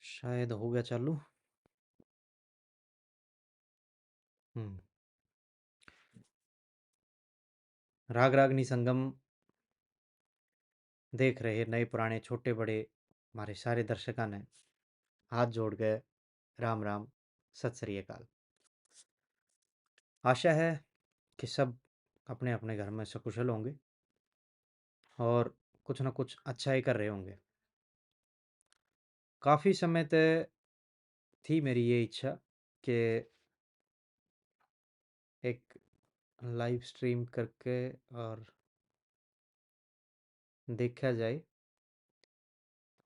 शायद हो गया चालू। हम्म। राग रागनी संगम देख रहे नए पुराने छोटे बड़े हमारे सारे दर्शकों ने हाथ जोड़ गए। राम राम। सत श्री अकाल। आशा है कि सब अपने अपने घर में सकुशल होंगे और कुछ ना कुछ अच्छा ही कर रहे होंगे। काफ़ी समय तक थी मेरी ये इच्छा कि एक लाइव स्ट्रीम करके और देखा जाए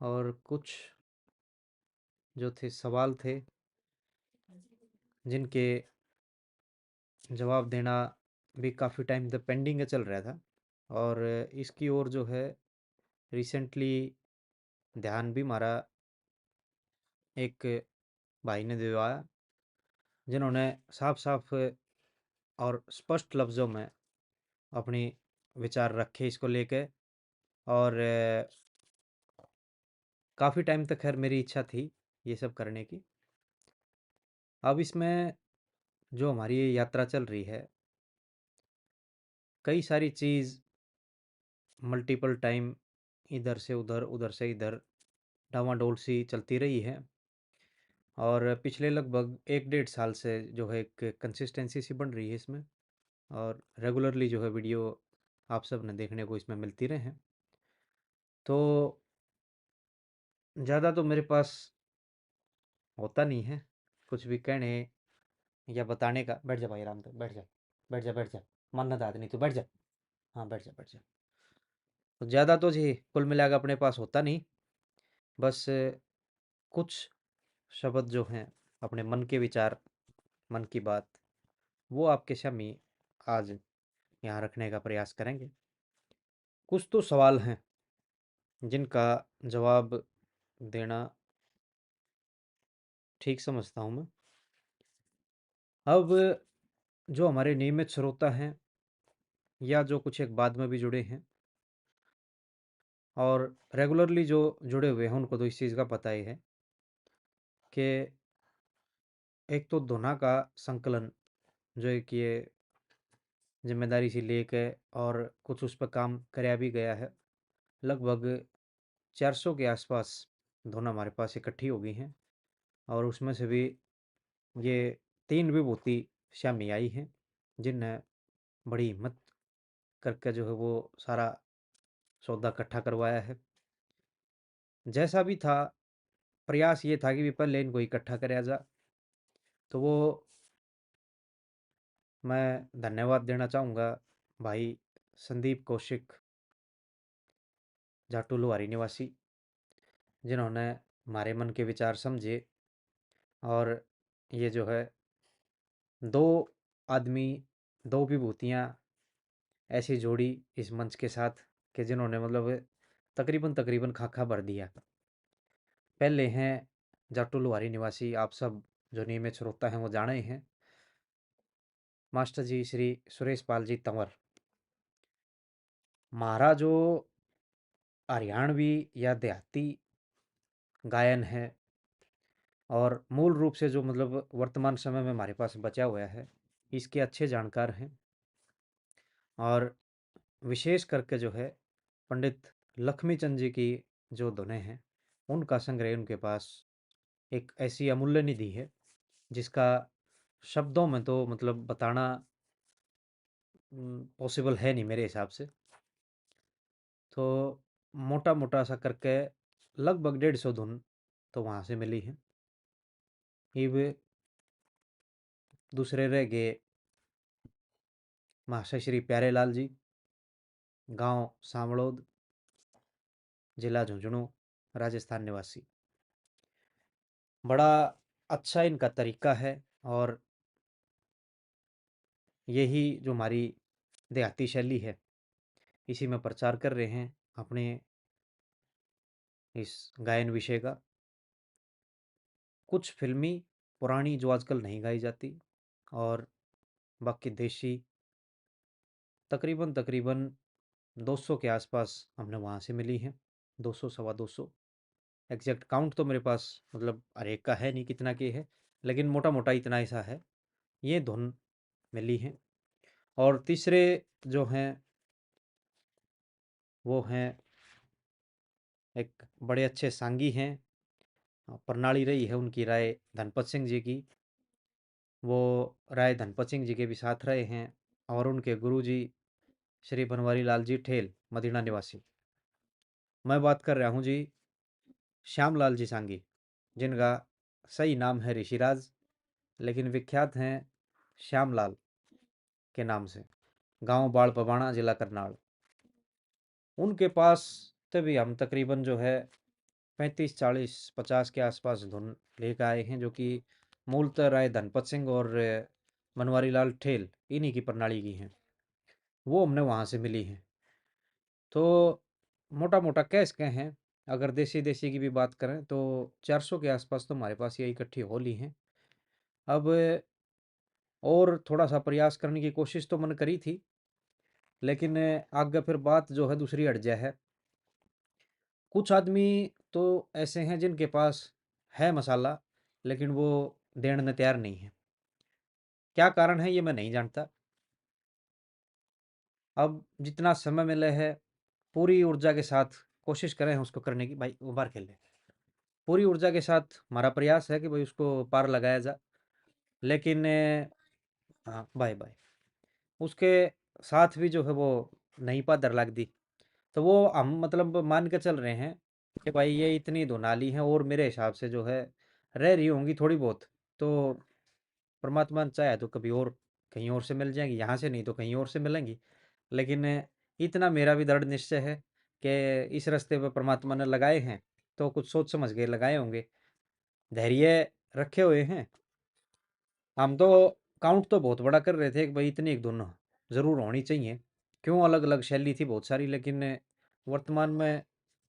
और कुछ जो थे सवाल थे जिनके जवाब देना भी काफ़ी टाइम तक पेंडिंग चल रहा था। और इसकी ओर जो है रिसेंटली ध्यान भी हमारा एक भाई ने दिलवाया, जिन्होंने साफ साफ और स्पष्ट लफ्ज़ों में अपनी विचार रखे इसको लेके। और काफ़ी टाइम तक खैर मेरी इच्छा थी ये सब करने की। अब इसमें जो हमारी ये यात्रा चल रही है, कई सारी चीज़ मल्टीपल टाइम इधर से उधर उधर से इधर डावाडोल सी चलती रही है। और पिछले लगभग 1 डेढ़ साल से जो है एक कंसिस्टेंसी सी बन रही है इसमें। और रेगुलरली जो है वीडियो आप सब ने देखने को इसमें मिलती रहे हैं। तो ज़्यादा तो मेरे पास होता नहीं है कुछ भी कहने या बताने का। बैठ जा भाई, आराम से बैठ जा। बैठ जा बैठ जा। मानना दाद नहीं, तू बैठ जा। हाँ बैठ जा बैठ जा। तो ज़्यादा तो जी कुल मिला के अपने पास होता नहीं। बस कुछ शब्द जो हैं अपने मन के विचार, मन की बात, वो आपके सामने आज यहाँ रखने का प्रयास करेंगे। कुछ तो सवाल हैं जिनका जवाब देना ठीक समझता हूँ मैं। अब जो हमारे नियमित श्रोता हैं या जो कुछ एक बाद में भी जुड़े हैं और रेगुलरली जो जुड़े हुए हैं, उनको तो इस चीज़ का पता ही है कि एक तो धुना का संकलन जो एक ये जिम्मेदारी सी लेके और कुछ उस पर काम कराया भी गया है। लगभग 400 के आसपास धुन हमारे पास इकट्ठी हो गई हैं। और उसमें से भी ये 3 विभूति शामी आई हैं, जिनने बड़ी हिम्मत करके जो है वो सारा सौदा इकट्ठा करवाया है। जैसा भी था, प्रयास ये था कि भी पहले इनको इकट्ठा कराया जा। तो वो मैं धन्यवाद देना चाहूँगा भाई संदीप कौशिक, जाटू लोहारी निवासी, जिन्होंने हमारे मन के विचार समझे और ये जो है 2 आदमी, 2 विभूतियाँ ऐसी जोड़ी इस मंच के साथ कि जिन्होंने मतलब तकरीबन तकरीबन खाका भर दिया। पहले हैं जाटू लोहारी निवासी, आप सब जो नियमित श्रोता हैं वो जाने ही हैं, मास्टर जी श्री सुरेश पाल जी तंवर। हमारा जो हरियाणवी या देहाती गायन है और मूल रूप से जो मतलब वर्तमान समय में हमारे पास बचा हुआ है, इसके अच्छे जानकार हैं। और विशेष करके जो है पंडित लक्ष्मी चंद जी की जो धुनें हैं, उनका संग्रह उनके पास एक ऐसी अमूल्य निधि है जिसका शब्दों में तो मतलब बताना पॉसिबल है नहीं मेरे हिसाब से। तो मोटा मोटा सा करके लगभग 150 धुन तो वहाँ से मिली है। ये दूसरे रह गए महाशय श्री प्यारेलाल जी, गांव सामड़ोद, जिला झुंझुनू, राजस्थान निवासी। बड़ा अच्छा इनका तरीका है और यही जो हमारी देहाती शैली है, इसी में प्रचार कर रहे हैं अपने इस गायन विषय का। कुछ फिल्मी पुरानी जो आजकल नहीं गाई जाती और बाकी देशी तकरीबन तकरीबन 200 के आसपास हमने वहाँ से मिली हैं। 200 सवा 200। एग्जैक्ट काउंट तो मेरे पास मतलब हर एक का है नहीं कितना के है, लेकिन मोटा मोटा इतना ऐसा है। ये धुन मिली हैं। और तीसरे जो हैं वो हैं एक बड़े अच्छे सांगी हैं। प्रणाली रही है उनकी राय धनपत सिंह जी की। वो राय धनपत सिंह जी के भी साथ रहे हैं। और उनके गुरुजी श्री बनवारी लाल जी ठेल, मदीना निवासी। मैं बात कर रहा हूँ जी श्यामलाल जी सांगी, जिनका सही नाम है ऋषिराज, लेकिन विख्यात हैं श्यामलाल के नाम से। गांव बाढ़ पबाणा, जिला करनाल। उनके पास तभी हम तकरीबन जो है 35 40 50 के आसपास धुन लेकर आए हैं, जो कि मूलतः राय धनपत सिंह और बनवारी लाल ठेल इन्हीं की प्रणाली की हैं। वो हमने वहाँ से मिली हैं। तो मोटा मोटा कह सकते हैं, अगर देसी देसी की भी बात करें तो 400 के आसपास तो हमारे पास ये इकट्ठी हो ली हैं। अब और थोड़ा सा प्रयास करने की कोशिश तो मन करी थी, लेकिन आगे फिर बात जो है दूसरी अड़ जाए है। कुछ आदमी तो ऐसे हैं जिनके पास है मसाला, लेकिन वो देने में तैयार नहीं है। क्या कारण है ये मैं नहीं जानता। अब जितना समय मिले है पूरी ऊर्जा के साथ कोशिश करें उसको करने की। भाई वो बाहर खेल ले। पूरी ऊर्जा के साथ हमारा प्रयास है कि भाई उसको पार लगाया जा। लेकिन हाँ, बाय बाय। उसके साथ भी जो है वो नहीं पादर लग दी। तो वो हम मतलब मान के चल रहे हैं कि भाई ये इतनी धुनाली है और मेरे हिसाब से जो है रह रही होंगी थोड़ी बहुत। तो परमात्मा ने चाहे तो कभी और कहीं और से मिल जाएंगी, यहाँ से नहीं तो कहीं और से मिलेंगी। लेकिन इतना मेरा भी दृढ़ निश्चय है कि इस रास्ते पर परमात्मा ने लगाए हैं तो कुछ सोच समझ के लगाए होंगे। धैर्य रखे हुए हैं। हम तो काउंट तो बहुत बड़ा कर रहे थे कि भाई इतनी एक धुन ज़रूर होनी चाहिए। क्यों, अलग अलग शैली थी बहुत सारी, लेकिन वर्तमान में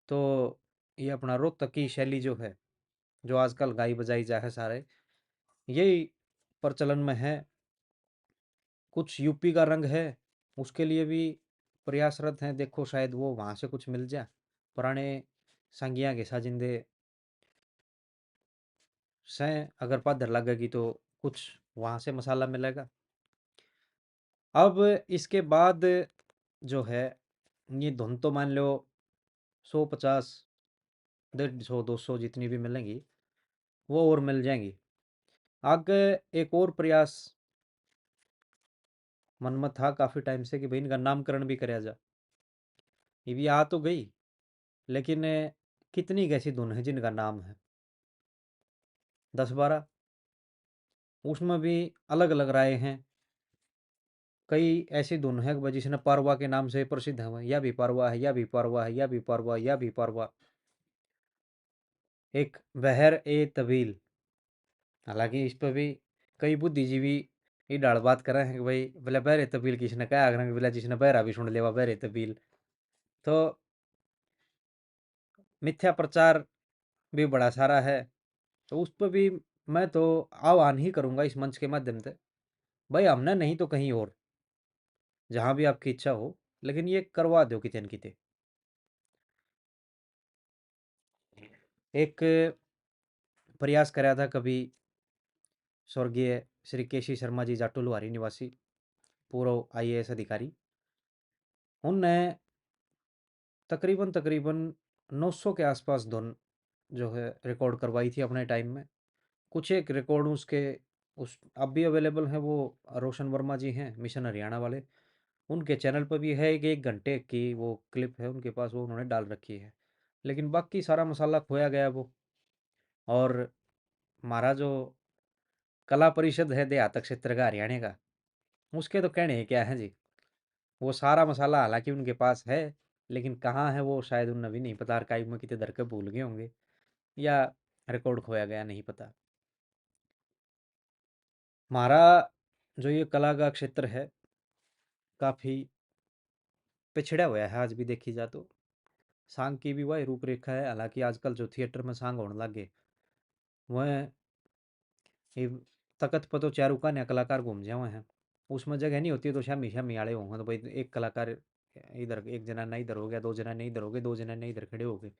तो ये अपना रोहतक की शैली जो है, जो आजकल गाई बजाई जा है सारे, यही प्रचलन में है। कुछ यूपी का रंग है, उसके लिए भी प्रयासरत हैं। देखो शायद वो वहाँ से कुछ मिल जाए। पुराने संगिया के साजिंदे से अगर पादर लगेगी तो कुछ वहाँ से मसाला मिलेगा। अब इसके बाद जो है ये धुन तो मान लो 150 150 200 जितनी भी मिलेंगी वो और मिल जाएंगी। आगे एक और प्रयास मन में था काफ़ी टाइम से कि भाई इनका नामकरण भी कराया जा। ये भी आ तो गई, लेकिन कितनी कैसी धुन है जिनका नाम है 10 12। उसमें भी अलग अलग राय हैं। कई ऐसी धुन है कि भाई जिसने पारवा के नाम से प्रसिद्ध है, या भी पारवा है, या भी पारवा है, या भी पारवा, या भी पारवा। एक बहर ए तबील। हालांकि इस पर भी कई बुद्धिजीवी ये डाल बात कर रहे हैं कि भाई बोले बहरे तबील किसने कहा, अगर बोला जिसने बहरा भी सुन लेवा बहरे तबील। तो मिथ्या प्रचार भी बड़ा सारा है। तो उस पर भी मैं तो आह्वान ही करूंगा इस मंच के माध्यम से, भाई हमने नहीं तो कहीं और, जहां भी आपकी इच्छा हो, लेकिन ये करवा दो किते न किते। एक प्रयास कराया था कभी स्वर्गीय श्री केसी शर्मा जी जाटू लुहारी निवासी, पूर्व आईएएस अधिकारी। उनने तकरीबन तकरीबन 900 के आसपास धुन जो है रिकॉर्ड करवाई थी अपने टाइम में। कुछ एक रिकॉर्ड उसके उस अब भी अवेलेबल हैं। वो रोशन वर्मा जी हैं मिशन हरियाणा वाले, उनके चैनल पर भी है। एक 1 घंटे की वो क्लिप है उनके पास, वो उन्होंने डाल रखी है। लेकिन बाकी सारा मसाला खोया गया वो। और हमारा जो कला परिषद है देहात क्षेत्र का हरियाणा का, उसके तो कहने ही क्या है जी। वो सारा मसाला हालांकि उनके पास है, लेकिन कहाँ है वो शायद उन्हें भी नहीं पता। आर्काइव में कितने धर के भूल गए होंगे, या रिकॉर्ड खोया गया नहीं पता। हमारा जो ये कला का क्षेत्र है काफ़ी पिछड़ा हुआ है आज भी देखी जाए तो। सांग की भी वही रूपरेखा है। हालांकि आजकल जो थिएटर में सांग होने लगे, वह ये तकत पर तो चारू का नया कलाकार घूम जाए हुए हैं। उसमें जगह नहीं होती, तो शामी शामी आड़े होंगे तो भाई एक कलाकार इधर, एक जना नहीं इधर हो गया, दो जना नहीं इधर हो गए, दो जना नहीं इधर खड़े हो गए।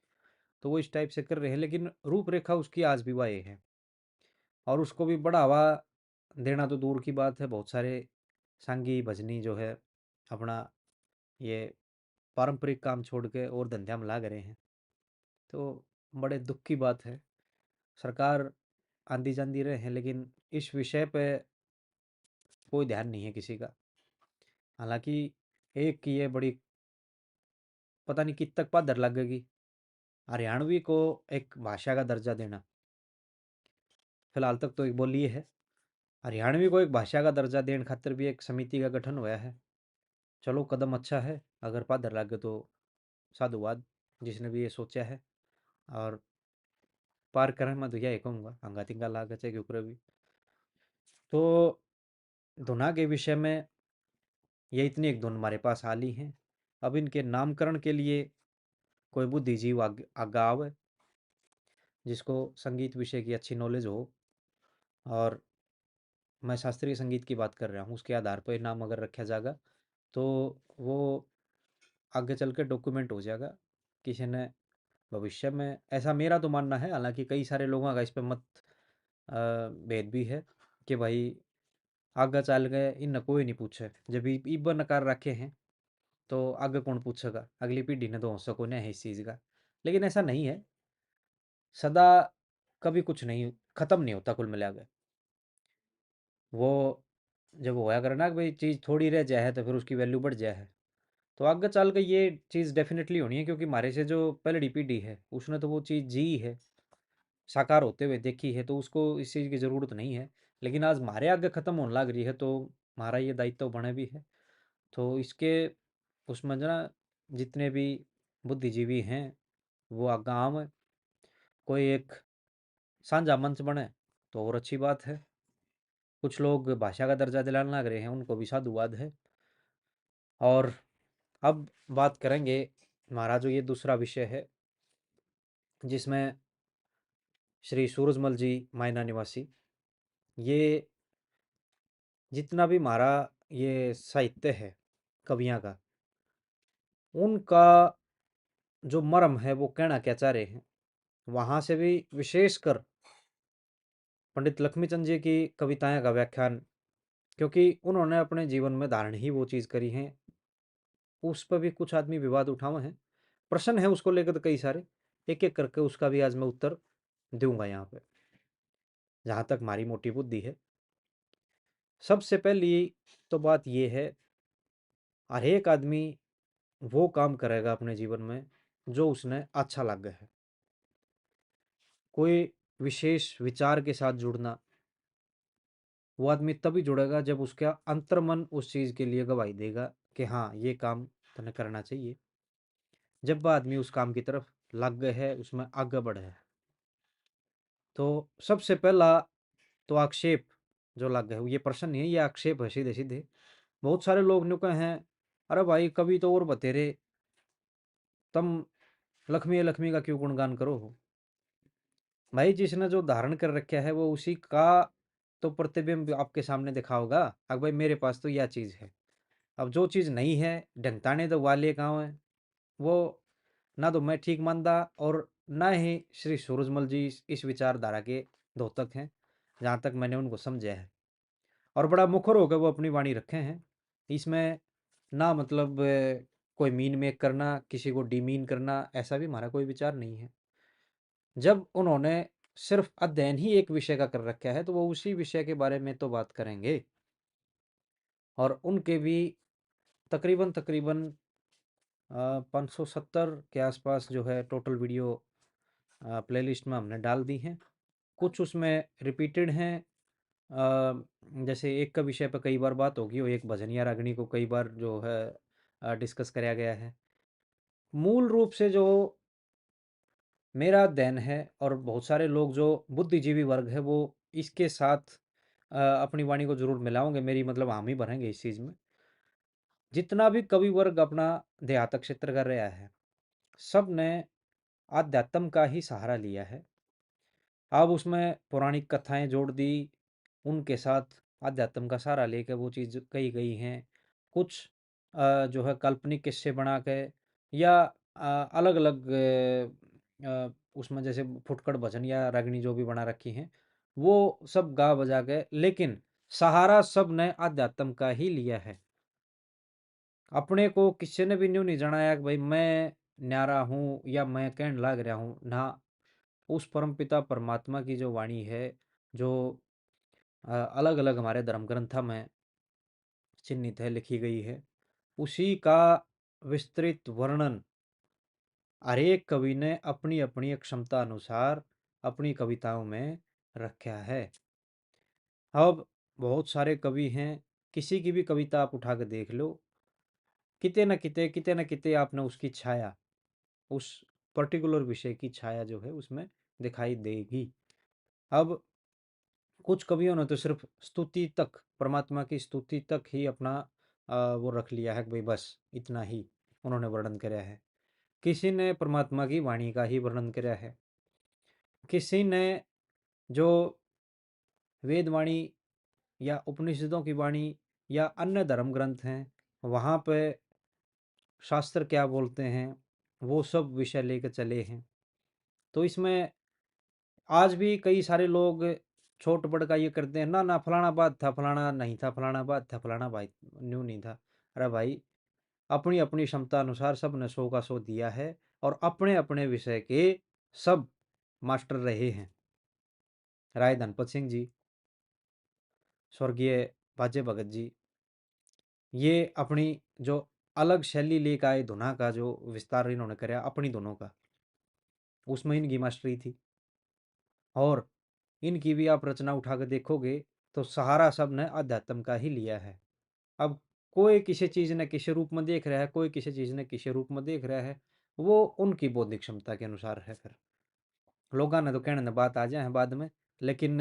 तो वो इस टाइप से कर रहे हैं, लेकिन रूपरेखा उसकी आज भी वही है। और उसको भी बढ़ावा देना तो दूर की बात है, बहुत सारे सांगी भजनी जो है अपना ये पारंपरिक काम छोड़ के और धंधा में लाग रहे हैं। तो बड़े दुख की बात है। सरकार आंधी जांधी रहे हैं, लेकिन इस विषय पे कोई ध्यान नहीं है किसी का। हालांकि एक ये बड़ी पता नहीं कित तक पादर लगेगी, हरियाणवी को एक भाषा का दर्जा देना। फिलहाल तक तो एक बोली है, हरियाणवी को एक भाषा का दर्जा देने खातिर भी एक समिति का गठन हुआ है। चलो कदम अच्छा है, अगर पादर लागे तो साधुवाद जिसने भी ये सोचा है। और पार करने में तो यही कहूँगा, हंगा तिंगा लागे के ऊपर भी। तो धुना के विषय में ये इतनी एक धुन हमारे पास हाल ही है। अब इनके नामकरण के लिए कोई बुद्धिजीव आगे आवे, जिसको संगीत विषय की अच्छी नॉलेज हो। और मैं शास्त्रीय संगीत की बात कर रहा हूँ, उसके आधार पर नाम अगर रखा जाएगा तो वो आगे चल के डॉक्यूमेंट हो जाएगा किसी ने भविष्य में। ऐसा मेरा तो मानना है, हालांकि कई सारे लोगों का इस पर मत भेद भी है कि भाई आगे चल गए इन कोई नहीं पूछे, जब इब नकार रखे हैं तो आगे कौन पूछेगा, अगली पीढ़ी ने तो हो सको नहीं है इस चीज़ का। लेकिन ऐसा नहीं है, सदा कभी कुछ नहीं खत्म नहीं होता कुल मिला के। वो जब होया करे ना कि भाई चीज़ थोड़ी रह जाए तो फिर उसकी वैल्यू बढ़ जाए है, तो आगे चल के ये चीज़ डेफिनेटली होनी है, क्योंकि हमारे से जो पहली पीढ़ी है उसने तो वो चीज़ जी है, साकार होते हुए देखी है, तो उसको इस चीज़ की ज़रूरत नहीं है। लेकिन आज हमारे आगे ख़त्म होने लग रही है, तो हमारा ये दायित्व बने भी है। तो इसके उसमें जो ना जितने भी बुद्धिजीवी हैं वो आगे आम कोई एक साझा मंच बने तो और अच्छी बात है। कुछ लोग भाषा का दर्जा दिलाने लग रहे हैं, उनको भी साधुवाद है। और अब बात करेंगे हमारा जो ये दूसरा विषय है, जिसमें श्री सूरजमल जी मायना निवासी, ये जितना भी हमारा ये साहित्य है कवियाँ का, उनका जो मर्म है वो कहना क्या चाह रहे हैं, वहाँ से भी विशेषकर पंडित लक्ष्मीचंद जी की कविताएं का व्याख्यान, क्योंकि उन्होंने अपने जीवन में धारण ही वो चीज़ करी है। उस पर भी कुछ आदमी विवाद उठावे हैं, प्रश्न है उसको लेकर तो कई सारे, एक एक करके उसका भी आज मैं उत्तर दूंगा यहाँ पे, जहाँ तक हमारी मोटी बुद्धि है। सबसे पहली तो बात ये है, हर एक आदमी वो काम करेगा अपने जीवन में जो उसने अच्छा लगे है। कोई विशेष विचार के साथ जुड़ना, वो आदमी तभी जुड़ेगा जब उसका अंतर्मन उस चीज़ के लिए गवाही देगा कि हाँ ये काम तुम्हें करना चाहिए। जब वह आदमी उस काम की तरफ लग गए है, उसमें आगे बढ़े है, तो सबसे पहला तो आक्षेप जो लग गए, ये प्रश्न नहीं है, ये आक्षेप है सीधे सीधे। बहुत सारे लोग नुके हैं, अरे भाई कभी तो और बतेरे, तुम लक्ष्मी लक्ष्मी का क्यों गुणगान करो हो। भाई जिसने जो धारण कर रखा है वो उसी का तो प्रतिबिंब आपके सामने दिखा होगा। अब भाई मेरे पास तो यह चीज़ है, अब जो चीज़ नहीं है ढंगताने तो वाले गाँव है, वो ना तो मैं ठीक मानता और ना ही श्री सूरजमल जी इस विचारधारा के द्योतक हैं, जहाँ तक मैंने उनको समझा है। और बड़ा मुखर होकर वो अपनी वाणी रखे हैं। इसमें ना मतलब कोई मीन मेक करना, किसी को डीमीन करना, ऐसा भी हमारा कोई विचार नहीं है। जब उन्होंने सिर्फ अध्ययन ही एक विषय का कर रखा है तो वो उसी विषय के बारे में तो बात करेंगे। और उनके भी तकरीबन तकरीबन 570 के आसपास जो है टोटल वीडियो प्लेलिस्ट में हमने डाल दी हैं। कुछ उसमें रिपीटेड हैं, जैसे एक का विषय पर कई बार बात होगी और एक भजनिया रागनी को कई बार जो है डिस्कस कराया गया है। मूल रूप से जो मेरा अध्ययन है और बहुत सारे लोग जो बुद्धिजीवी वर्ग है वो इसके साथ अपनी वाणी को जरूर मिलाओगे, मेरी मतलब हामी भरेंगे इस चीज़ में। जितना भी कवि वर्ग अपना देहात क्षेत्र कर रहा है, सब ने आध्यात्म का ही सहारा लिया है। अब उसमें पौराणिक कथाएं जोड़ दी, उनके साथ अध्यात्म का सहारा लेकर वो चीज़ कही गई हैं। कुछ जो है काल्पनिक किस्से बना के या अलग अलग उसमें जैसे फुटकड़ भजन या रागनी जो भी बना रखी हैं, वो सब गा बजा के, लेकिन सहारा सब ने अध्यात्म का ही लिया है। अपने को किसी ने भी न्यू नहीं जनाया कि भाई मैं न्यारा हूँ या मैं कहने लाग रहा हूँ ना। उस परमपिता परमात्मा की जो वाणी है, जो अलग अलग हमारे धर्म ग्रंथा में चिन्हित है, लिखी गई है, उसी का विस्तृत वर्णन हर एक कवि ने अपनी अपनी क्षमता अनुसार अपनी कविताओं में रखा है। अब बहुत सारे कवि हैं, किसी की भी कविता आप उठा के देख लो, किते न किते आपने उसकी छाया, उस पर्टिकुलर विषय की छाया जो है उसमें दिखाई देगी। अब कुछ कवियों ने तो सिर्फ स्तुति तक, परमात्मा की स्तुति तक ही अपना वो रख लिया है कि भाई बस इतना ही उन्होंने वर्णन कराया है। किसी ने परमात्मा की वाणी का ही वर्णन कराया है। किसी ने जो वेदवाणी या उपनिषदों की वाणी या अन्य धर्म ग्रंथ हैं, वहाँ पे शास्त्र क्या बोलते हैं, वो सब विषय लेकर चले हैं। तो इसमें आज भी कई सारे लोग छोट बड़ का ये करते हैं, ना ना फलाना बात था, फलाना नहीं था, फलाना बात था, फलाना भाई न्यू नहीं था। अरे भाई, अपनी अपनी क्षमता अनुसार सब ने 100 का 100 दिया है और अपने अपने विषय के सब मास्टर रहे हैं। राय धनपत सिंह जी, स्वर्गीय बाजे भगत जी, ये अपनी जो अलग शैली लेकर आए धुना का, जो विस्तार इन्होंने कराया अपनी धुनों का, उसमें इनकी मास्टरी थी। और इनकी भी आप रचना उठा कर देखोगे तो सहारा सब ने अध्यात्म का ही लिया है। अब कोई किसी चीज़ ने किसी रूप में देख रहा है, कोई किसी चीज़ ने किसी रूप में देख रहा है, वो उनकी बौद्धिक क्षमता के अनुसार है। फिर लोगों ने तो कहने न बात आ जाए बाद में, लेकिन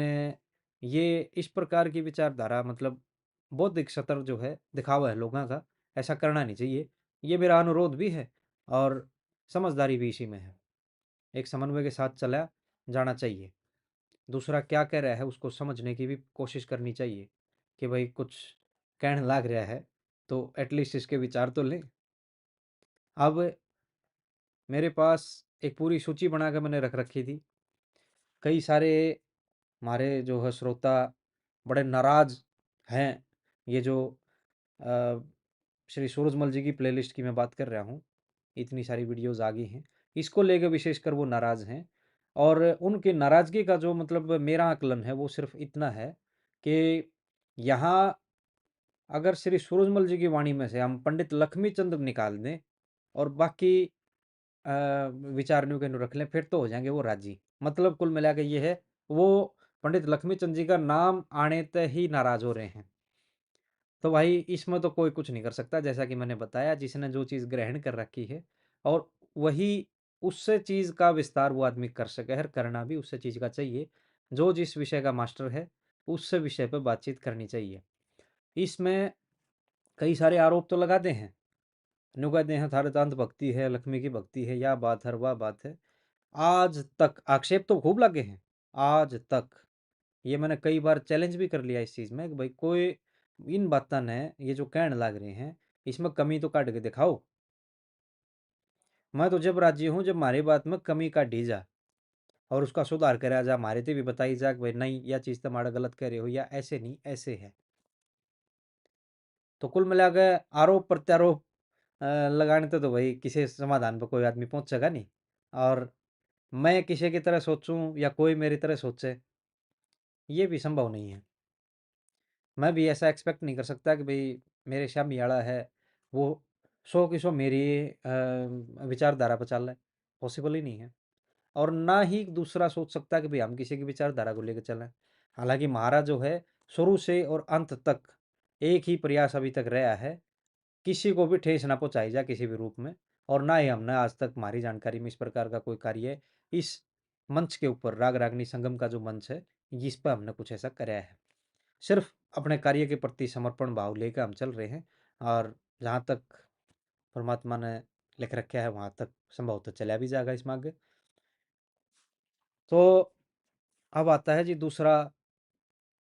ये इस प्रकार की विचारधारा, मतलब बौद्धिक स्तर जो है दिखावा है लोगों का, ऐसा करना नहीं चाहिए। ये मेरा अनुरोध भी है और समझदारी भी इसी में है। एक समन्वय के साथ चला जाना चाहिए। दूसरा क्या कह रहा है उसको समझने की भी कोशिश करनी चाहिए कि भाई कुछ कहने लाग रहा है तो एटलीस्ट इसके विचार तो लें। अब मेरे पास एक पूरी सूची बना के मैंने रख रखी थी। कई सारे हमारे जो है श्रोता बड़े नाराज हैं। ये जो अ, श्री सूरजमल जी की प्लेलिस्ट की मैं बात कर रहा हूँ, इतनी सारी वीडियोस आ गई हैं, इसको लेकर विशेषकर वो नाराज हैं। और उनकी नाराजगी का जो मतलब मेरा आकलन है वो सिर्फ इतना है कि यहाँ अगर श्री सूरजमल जी की वाणी में से हम पंडित लक्ष्मीचंद निकाल दें और बाकी अ, विचारनियों के नु रख लें, फिर तो हो जाएंगे वो राजी। मतलब कुल मिला के ये है, वो पंडित लक्ष्मीचंद जी का नाम आने ते ही नाराज हो रहे हैं। तो भाई इसमें तो कोई कुछ नहीं कर सकता, जैसा कि मैंने बताया, जिसने जो चीज़ ग्रहण कर रखी है और वही उससे चीज़ का विस्तार वो आदमी कर सके है, करना भी उससे चीज़ का चाहिए। जो जिस विषय का मास्टर है उससे विषय पर बातचीत करनी चाहिए। इसमें कई सारे आरोप तो लगाते हैं, न्यू कहते हैं थारे तांत भक्ति है, लक्ष्मी की भक्ति है, या बात है वह बात है। आज तक आक्षेप तो खूब लगे हैं, आज तक ये मैंने कई बार चैलेंज भी कर लिया इस चीज़ में कि भाई कोई इन बातों ने ये जो कहने लग रहे हैं इसमें कमी तो काट के दिखाओ। मैं तो जब राजी हूँ जब हमारी बात में कमी काटी जा और उसका सुधार करा जा, हमारे ते भी बताई जा कि भाई नहीं यह चीज़ तुम्हारा गलत कह रहे हो या ऐसे नहीं ऐसे है। तो कुल मिला के आरोप प्रत्यारोप लगाने तो भाई किसी समाधान पर कोई आदमी पहुंचेगा नहीं। और मैं किसी की तरह सोचूं या कोई मेरी तरह सोचे, ये भी संभव नहीं है। मैं भी ऐसा एक्सपेक्ट नहीं कर सकता कि भाई मेरे सामने वाला है वो 100 की 100 मेरी विचारधारा पर चल रहा है। पॉसिबल ही नहीं है। और ना ही दूसरा सोच सकता कि भाई हम किसी की विचारधारा को लेकर चलें। हालांकि हमारा जो है शुरू से और अंत तक एक ही प्रयास अभी तक रहा है, किसी को भी ठेस ना पहुंचाई जाए किसी भी रूप में। और ना ही हमने आज तक हमारी जानकारी में इस प्रकार का कोई कार्य इस मंच के ऊपर, राग रागनी संगम का जो मंच है, इस पर हमने कुछ ऐसा कराया है। सिर्फ अपने कार्य के प्रति समर्पण भाव लेकर हम चल रहे हैं। और जहाँ तक परमात्मा ने लिख रखा है वहाँ तक संभव तो चला भी जाएगा इसमें आगे। तो अब आता है जी दूसरा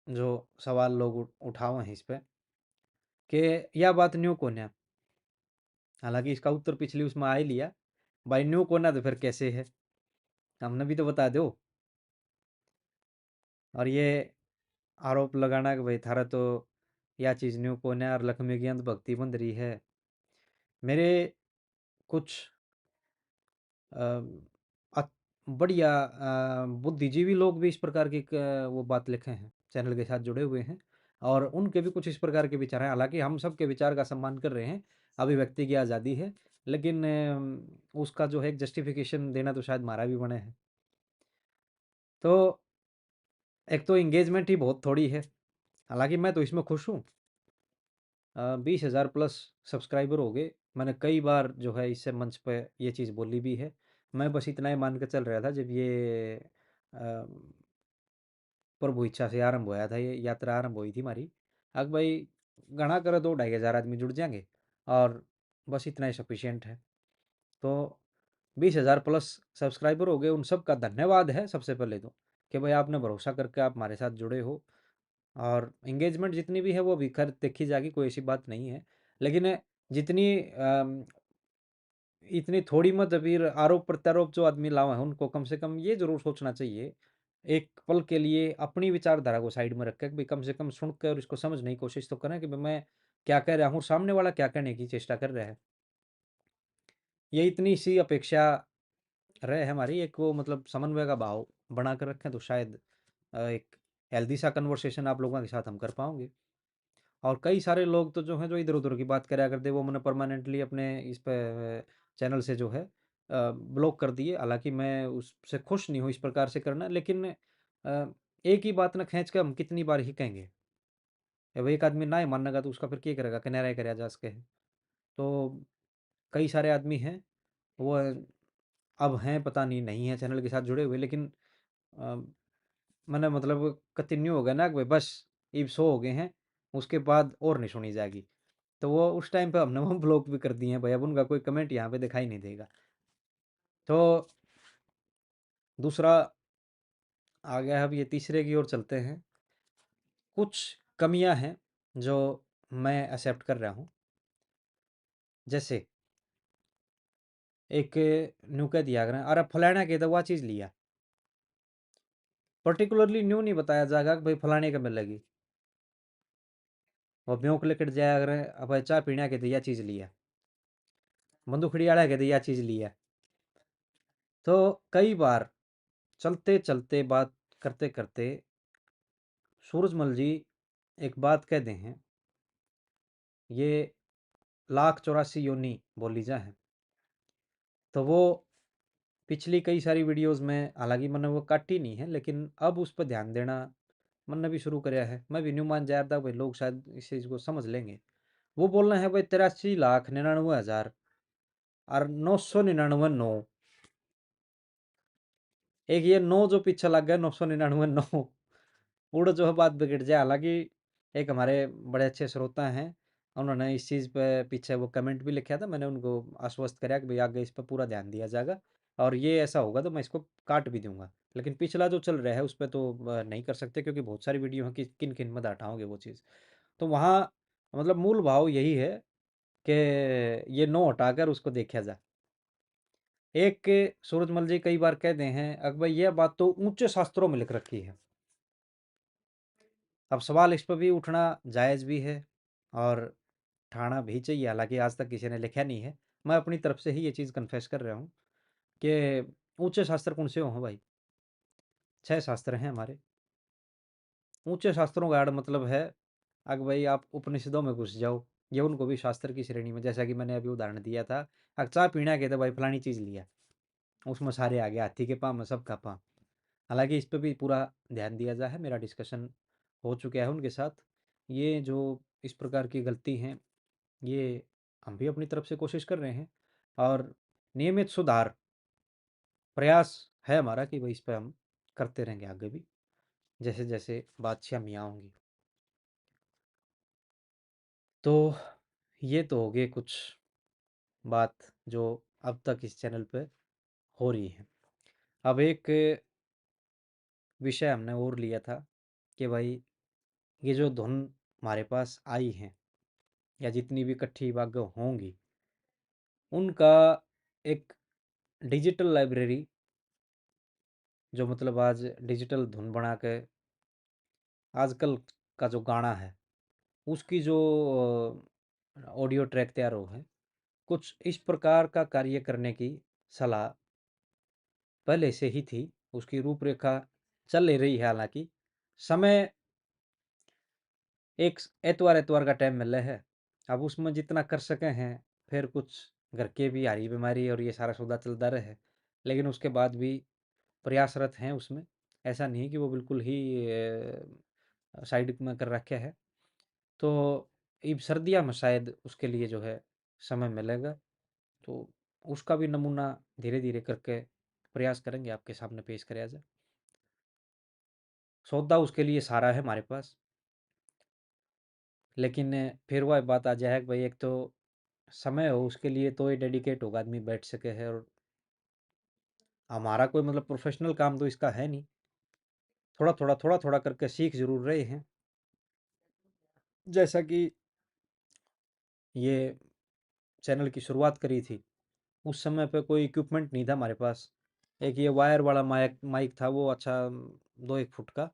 जो सवाल लोग उठाओ हैं इस पे कि यह बात न्यू कौन है। हालांकि इसका उत्तर पिछली उसमें आ ही लिया, भाई न्यू कौन है तो फिर कैसे है। हमने भी तो बता दो। और ये आरोप लगाना कि भाई थारा तो या चीज़ न्यू को यार लक्ष्मी की अंधभक्ति बन रही है। मेरे कुछ अ, बढ़िया बुद्धिजीवी लोग भी इस प्रकार की वो बात लिखे हैं, चैनल के साथ जुड़े हुए हैं, और उनके भी कुछ इस प्रकार के विचार हैं। हालांकि हम सबके विचार का सम्मान कर रहे हैं, अभिव्यक्ति की आज़ादी है, लेकिन उसका जो है एक जस्टिफिकेशन देना तो शायद हमारा भी बने है। तो एक तो इंगेजमेंट ही बहुत थोड़ी है, हालांकि मैं तो इसमें खुश हूँ। 20,000 प्लस सब्सक्राइबर हो गए। मैंने कई बार जो है इससे मंच पे ये चीज़ बोली भी है। मैं बस इतना ही मान के चल रहा था जब ये अ, प्रभु इच्छा से आरंभ होया था, ये यात्रा आरंभ हुई थी हमारी। अब भाई घना करे 2-2,500 आदमी जुड़ जाएंगे, और बस इतना ही सफिशियंट है। तो 20,000 प्लस सब्सक्राइबर हो गए, उन सब का धन्यवाद है सबसे पहले तो, कि भाई आपने भरोसा करके आप हमारे साथ जुड़े हो। और एंगेजमेंट जितनी भी है वो भी खैर देखी जाएगी, कोई ऐसी बात नहीं है। लेकिन जितनी इतनी थोड़ी मत फिर आरोप प्रत्यारोप जो आदमी लावा है, उनको कम से कम ये जरूर सोचना चाहिए एक पल के लिए, अपनी विचारधारा को साइड में रखकर भी कम से कम सुनकर और इसको समझने की कोशिश तो करें कि भाई मैं क्या कह रहा हूँ, सामने वाला क्या कहने की चेष्टा कर रहा है। ये इतनी सी अपेक्षा रहे हमारी, एक वो मतलब समन्वय का भाव बना कर रखें तो शायद एक हेल्दी सा कन्वर्सेशन आप लोगों के साथ हम कर पाओगे। और कई सारे लोग तो जो हैं जो इधर उधर की बात करा करते, वो मैंने परमानेंटली अपने इस पे चैनल से जो है ब्लॉक कर दिए। हालांकि मैं उससे खुश नहीं हूँ इस प्रकार से करना, लेकिन एक ही बात ना खींच के हम कितनी बार ही कहेंगे। अब एक आदमी ना ही मानेगा तो उसका फिर क्या करेगा, किनारा ही करेगा जा सके। तो कई सारे आदमी हैं, वो अब हैं पता नहीं, नहीं है चैनल के साथ जुड़े हुए, लेकिन अ, मैंने मतलब कंटिन्यू हो गया ना कि भाई बस अब सो हो गए हैं, उसके बाद और नहीं सुनी जाएगी। तो वो उस टाइम पे हमने वो ब्लॉक भी कर दिए हैं भाई, अब उनका कोई कमेंट यहाँ पे दिखाई नहीं देगा। तो दूसरा आ गया है, अब ये तीसरे की ओर चलते हैं। कुछ कमियां हैं जो मैं एक्सेप्ट कर रहा हूँ। जैसे एक न्यू कह दिया अगर, अरे फलाना के तो वह चीज़ लिया, पर्टिकुलरली न्यू नहीं बताया जाएगा कि भाई फलाने का मिलेगी। वो ब्योंक लेकर जाया अगर, अब चाय पीने के तो यह चीज़ लिया, बंदूकड़ी आड़ा के तो यह चीज़ लिया। तो कई बार चलते चलते बात करते करते सूरजमल जी एक बात कह दे हैं, ये 1,84,000 योनि बोली जा है। तो वो पिछली कई सारी वीडियोस में, हालांकि मैंने वो काटी नहीं है, लेकिन अब उस पर ध्यान देना मैंने भी शुरू कराया है। मैं भी न्यू मान जा रहा था भाई लोग शायद इस चीज़ को समझ लेंगे। वो बोलना है भाई 83,99,000 और 999 एक ये नौ जो पीछे लग गया, 999 उड़ जो है बात बिगड़ जाए। हालांकि एक हमारे बड़े अच्छे श्रोता हैं, उन्होंने इस चीज़ पे पीछे वो कमेंट भी लिखा था, मैंने उनको आश्वस्त कराया कि भाई आगे इस पर पूरा ध्यान दिया जाएगा, और ये ऐसा होगा तो मैं इसको काट भी दूंगा। लेकिन पिछला जो चल रहा है उस पर तो नहीं कर सकते, क्योंकि बहुत सारी वीडियो हैं कि किन किन में हटाओगे वो चीज़। तो वहाँ मतलब मूल भाव यही है कि ये नो हटाकर उसको देखा जाए। एक सूरजमल जी कई बार कहते हैं अकबर भाई यह बात तो ऊंचे शास्त्रों में लिख रखी है। अब सवाल इस पर भी उठना जायज़ भी है, और ठाना भी चाहिए। हालांकि आज तक किसी ने लिखा नहीं है, मैं अपनी तरफ से ही ये चीज़ कन्फेस कर रहा हूँ कि ऊंचे शास्त्र कौन से हों भाई। 6 शास्त्र हैं हमारे। ऊंचे शास्त्रों का अर्थ मतलब है अगर भाई आप उपनिषदों में घुस जाओ, ये उनको भी शास्त्र की श्रेणी में, जैसा कि मैंने अभी उदाहरण दिया था, अगर चाय पीना के तो भाई फलानी चीज़ लिया, उसमें सारे आ गए, हाथी के पाँव में सबका पाँव। हालांकि इस पर भी पूरा ध्यान दिया जा है, मेरा डिस्कशन हो चुका है उनके साथ। ये जो इस प्रकार की गलती हैं, ये हम भी अपनी तरफ से कोशिश कर रहे हैं, और नियमित सुधार प्रयास है हमारा कि भाई इस पर हम करते रहेंगे आगे भी, जैसे जैसे बादशाह मियाँ होंगी। तो ये तो हो गए कुछ बात जो अब तक इस चैनल पे हो रही है। अब एक विषय हमने और लिया था कि भाई ये जो धुन हमारे पास आई हैं, या जितनी भी इकट्ठी बागें होंगी, उनका एक डिजिटल लाइब्रेरी जो मतलब आज डिजिटल धुन बना के आजकल का जो गाना है उसकी जो ऑडियो ट्रैक तैयार हो है, कुछ इस प्रकार का कार्य करने की सलाह पहले से ही थी। उसकी रूपरेखा चल ले रही है, हालांकि समय एक एतवार एतवार का टाइम मिला है। अब उसमें जितना कर सके हैं, फिर कुछ घर के भी हारी बीमारी और ये सारा सौदा चलता रहे, लेकिन उसके बाद भी प्रयासरत हैं उसमें। ऐसा नहीं कि वो बिल्कुल ही साइड में कर रखे है। तो अब सर्दियाँ में शायद उसके लिए जो है समय मिलेगा, तो उसका भी नमूना धीरे धीरे करके प्रयास करेंगे आपके सामने पेश कराया जाए। सौदा उसके लिए सारा है हमारे पास, लेकिन फिर वह बात आ जाए कि भाई एक तो समय हो उसके लिए, तो ये डेडिकेट होगा आदमी बैठ सके है। और हमारा कोई मतलब प्रोफेशनल काम तो इसका है नहीं, थोड़ा थोड़ा करके सीख जरूर रहे हैं। जैसा कि ये चैनल की शुरुआत करी थी, उस समय पे कोई इक्विपमेंट नहीं था हमारे पास। एक ये वायर वाला माइक माइक था, वो अच्छा 2-1 फुट का,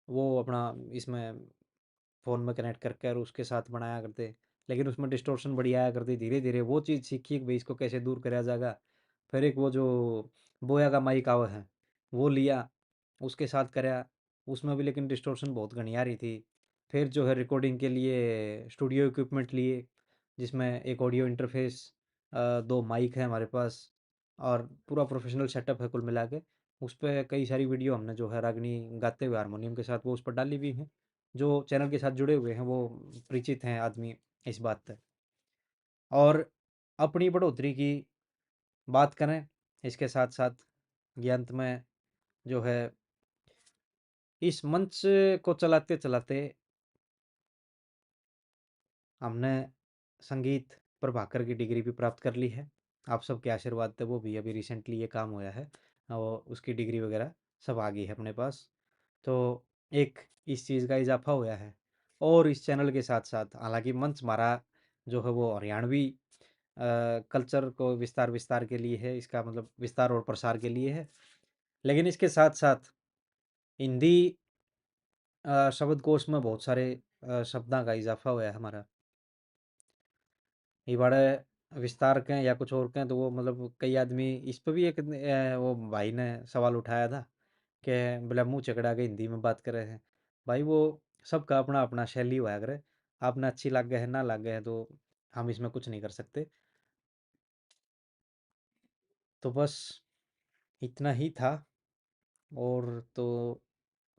वो अपना इसमें फ़ोन में कनेक्ट करके और उसके साथ बनाया करते। लेकिन उसमें डिस्टॉर्शन बड़ी आया करती। धीरे धीरे वो चीज़ सीखी कि भाई इसको कैसे दूर करा जाएगा। फिर एक वो जो बोया का माइक आवा है, वो लिया, उसके साथ करा। उसमें भी लेकिन डिस्टॉर्शन बहुत घनी आ रही थी। फिर जो है रिकॉर्डिंग के लिए स्टूडियो इक्विपमेंट लिए, जिसमें एक ऑडियो इंटरफेस, 2 माइक है हमारे पास, और पूरा प्रोफेशनल सेटअप है कुल मिला के। उस पे कई सारी वीडियो हमने जो है रागनी गाते हुए हारमोनियम के साथ वो उस पर डाली भी हैं। जो चैनल के साथ जुड़े हुए हैं वो परिचित हैं आदमी इस बात से। और अपनी बढ़ोतरी की बात करें, इसके साथ साथ ये अंत में जो है इस मंच को चलाते चलाते हमने संगीत प्रभाकर की डिग्री भी प्राप्त कर ली है। आप सबके आशीर्वाद से वो भी अभी रिसेंटली ये काम हुआ है, और उसकी डिग्री वगैरह सब आ गई है अपने पास। तो एक इस चीज़ का इजाफा हुआ है। और इस चैनल के साथ साथ हालांकि मंच हमारा जो है वो हरियाणवी कल्चर को विस्तार विस्तार के लिए है, इसका मतलब विस्तार और प्रसार के लिए है। लेकिन इसके साथ साथ हिंदी शब्दकोश में बहुत सारे शब्दों का इजाफा हुआ है हमारा। ये बड़े विस्तार के या कुछ और के, तो वो मतलब कई आदमी इस पर भी एक वो भाई ने सवाल उठाया था कि बोला मुंह चकड़ा के हिंदी में बात कर रहे हैं। भाई वो सबका अपना अपना शैली हुआ करे, आपने अच्छी लग गए है ना लग गए है, तो हम इसमें कुछ नहीं कर सकते। तो बस इतना ही था, और तो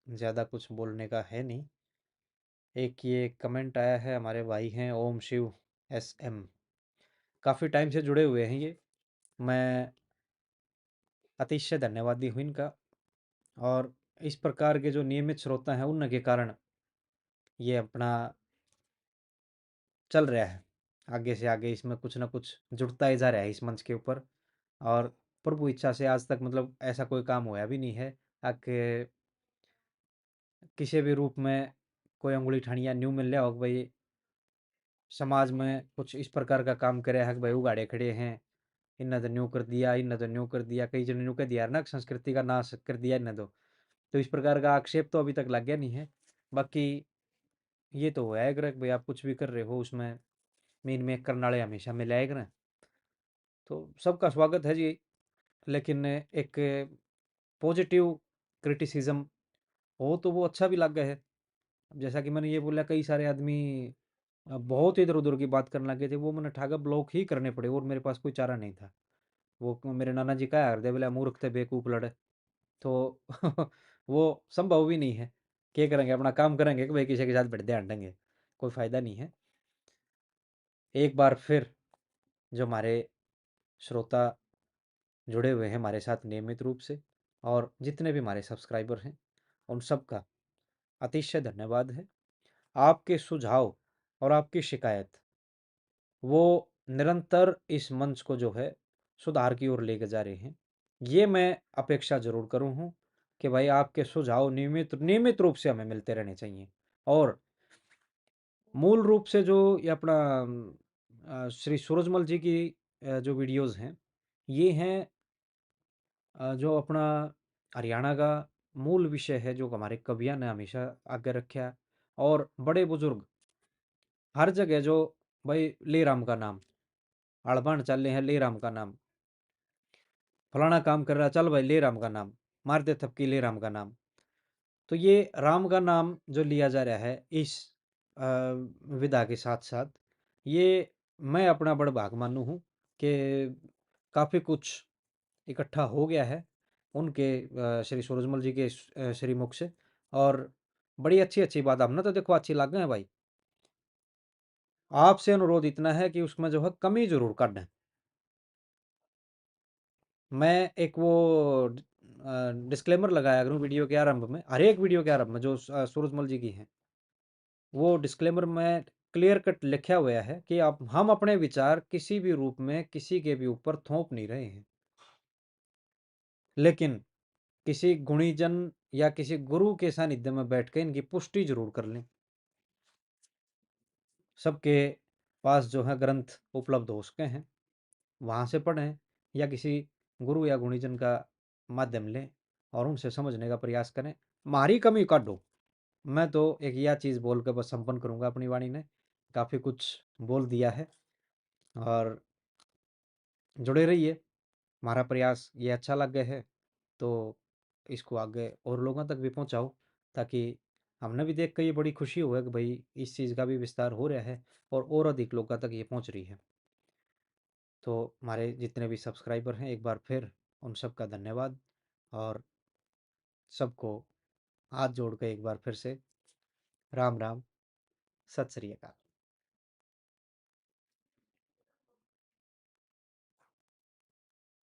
ज़्यादा कुछ बोलने का है नहीं। एक ये कमेंट आया है, हमारे भाई हैं ओम शिव SM, काफ़ी टाइम से जुड़े हुए हैं ये। मैं अतिशय धन्यवादी हूँ इनका। और इस प्रकार के जो नियमित श्रोता हैं उनके कारण ये अपना चल रहा है। आगे से आगे इसमें कुछ ना कुछ जुड़ता ही जा रहा है इस मंच के ऊपर। और प्रभु इच्छा से आज तक मतलब ऐसा कोई काम होया भी नहीं है कि किसी भी रूप में कोई अंगुली ठानिया न्यू मिल रहा हो कि भाई समाज में कुछ इस प्रकार का काम करे है कि भाई उगाड़े खड़े हैं, इन्हें तो न्यू कर दिया, इन्हें तो न्यू कर दिया, कई जन न्यू कर दिया ना, संस्कृति का नाश कर दिया इन्हें तो इस प्रकार का आक्षेप तो अभी तक लग गया नहीं है। बाकी ये तो है अगर भाई आप कुछ भी कर रहे हो उसमें मेन मेक करने वाले हमेशा मिले आएगा ना, तो सबका स्वागत है जी। लेकिन एक पॉजिटिव क्रिटिसिज्म हो तो वो अच्छा भी लग गया है। अब जैसा कि मैंने ये बोला, कई सारे आदमी बहुत इधर उधर की बात करने लगे थे, वो मैंने ठाका ब्लॉक ही करने पड़े और मेरे पास कोई चारा नहीं था। वो मेरे नाना जी का हृदय बोला मूर्ख थे बेवकूफ लड़े, तो वो संभव भी नहीं है। क्या करेंगे, अपना काम करेंगे कि भाई किसी के साथ भिड़ ध्यान देंगे, कोई फायदा नहीं है। एक बार फिर जो हमारे श्रोता जुड़े हुए हैं हमारे साथ नियमित रूप से, और जितने भी हमारे सब्सक्राइबर हैं उन सब का अतिशय धन्यवाद है। आपके सुझाव और आपकी शिकायत वो निरंतर इस मंच को जो है सुधार की ओर लेके जा रहे हैं। ये मैं अपेक्षा जरूर करूँ हूँ कि भाई आपके सुझाव नियमित नियमित रूप से हमें मिलते रहने चाहिए। और मूल रूप से जो ये अपना श्री सूरजमल जी की जो वीडियोस हैं, ये हैं जो अपना हरियाणा का मूल विषय है जो हमारे कवियाँ ने हमेशा आगे रखा। और बड़े बुजुर्ग हर जगह जो भाई ले राम का नाम, हड़बड़ चल हैं ले राम का नाम, फलाना काम कर रहा चल भाई ले राम का नाम, मार दे थपकी ले राम का नाम। तो ये राम का नाम जो लिया जा रहा है इस विधा के साथ साथ, ये मैं अपना बड़ा भाग मानू हूँ कि काफ़ी कुछ इकट्ठा हो गया है उनके श्री सूरजमल जी के श्री मुख से। और बड़ी अच्छी अच्छी बात हमने तो देखो अच्छी लग गए हैं भाई। आपसे अनुरोध इतना है कि उसमें जो है कमी जरूर कर दें। मैं एक वो डिस्क्लेमर लगाया करूँ वीडियो के आरंभ में, हर एक वीडियो के आरंभ में जो सूरजमल जी की है, वो डिस्क्लेमर में क्लियर कट लिखा हुआ है कि आप हम अपने विचार किसी भी रूप में किसी के भी ऊपर थोप नहीं रहे हैं, लेकिन किसी गुणीजन या किसी गुरु के सानिध्य में बैठ के इनकी पुष्टि जरूर कर लें। सबके पास जो है ग्रंथ उपलब्ध हो सके हैं, वहाँ से पढ़ें या किसी गुरु या गुणीजन का माध्यम लें और उनसे समझने का प्रयास करें। मारी कमी काटो। मैं तो एक यह चीज़ बोल के बस संपन्न करूँगा अपनी वाणी ने। काफ़ी कुछ बोल दिया है और जुड़े रहिए। हमारा प्रयास ये अच्छा लग गया है तो इसको आगे और लोगों तक भी पहुँचाओ, ताकि हमने भी देख कर ये बड़ी खुशी हो कि भाई इस चीज़ का भी विस्तार हो रहा है और अधिक लोगों तक ये पहुँच रही है। तो हमारे जितने भी सब्सक्राइबर हैं एक बार फिर उन सब का धन्यवाद। और सबको हाथ जोड़ के एक बार फिर से राम राम, सत श्री अकाल।